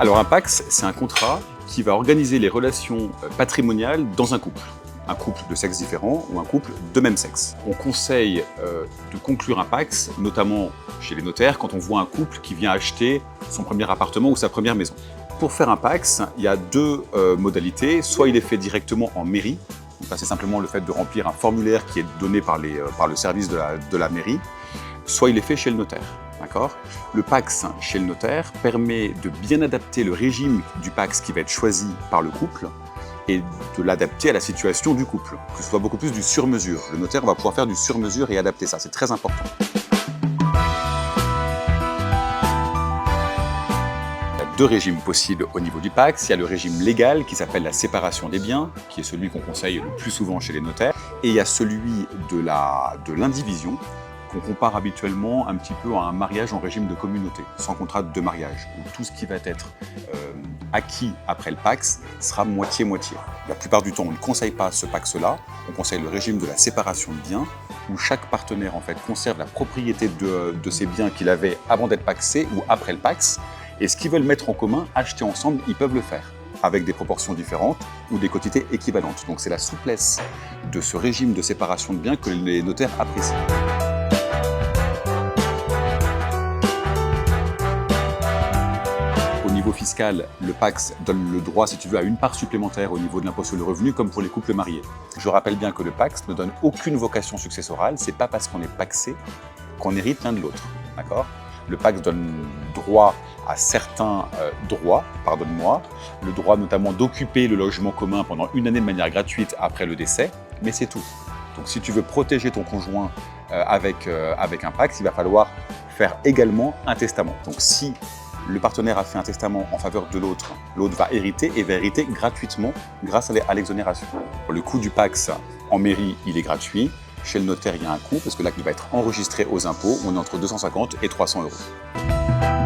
Alors un PACS, c'est un contrat qui va organiser les relations patrimoniales dans un couple de sexe différent ou un couple de même sexe. On conseille de conclure un PACS, notamment chez les notaires, quand on voit un couple qui vient acheter son premier appartement ou sa première maison. Pour faire un PACS, il y a deux modalités. Soit il est fait directement en mairie, donc c'est simplement le fait de remplir un formulaire qui est donné par le service de la mairie, soit il est fait chez le notaire. Le PACS chez le notaire permet de bien adapter le régime du PACS qui va être choisi par le couple et de l'adapter à la situation du couple, que ce soit beaucoup plus du sur-mesure. Le notaire va pouvoir faire du sur-mesure et adapter ça, c'est très important. Il y a deux régimes possibles au niveau du PACS. Il y a le régime légal qui s'appelle la séparation des biens, qui est celui qu'on conseille le plus souvent chez les notaires, et il y a celui de l'indivision, qu'on compare habituellement un petit peu à un mariage en régime de communauté, sans contrat de mariage, où tout ce qui va être acquis après le PACS sera moitié-moitié. La plupart du temps, on ne conseille pas ce PACS-là, on conseille le régime de la séparation de biens, où chaque partenaire en fait conserve la propriété de ses biens qu'il avait avant d'être PACSé ou après le PACS, et ce qu'ils veulent mettre en commun, acheter ensemble, ils peuvent le faire, avec des proportions différentes ou des quantités équivalentes. Donc c'est la souplesse de ce régime de séparation de biens que les notaires apprécient. Au niveau fiscal, le PACS donne le droit, si tu veux, à une part supplémentaire au niveau de l'impôt sur le revenu, comme pour les couples mariés. Je rappelle bien que le PACS ne donne aucune vocation successorale, c'est pas parce qu'on est PACSé qu'on hérite l'un de l'autre, d'accord ? Le PACS donne droit à certains droits, le droit notamment d'occuper le logement commun pendant une année de manière gratuite après le décès, mais c'est tout. Donc si tu veux protéger ton conjoint avec un PACS, il va falloir faire également un testament. Donc si le partenaire a fait un testament en faveur de l'autre, l'autre va hériter et va hériter gratuitement grâce à l'exonération. Le coût du PACS en mairie, il est gratuit. Chez le notaire, il y a un coût parce que là, il va être enregistré aux impôts. On est entre 250 et 300 €.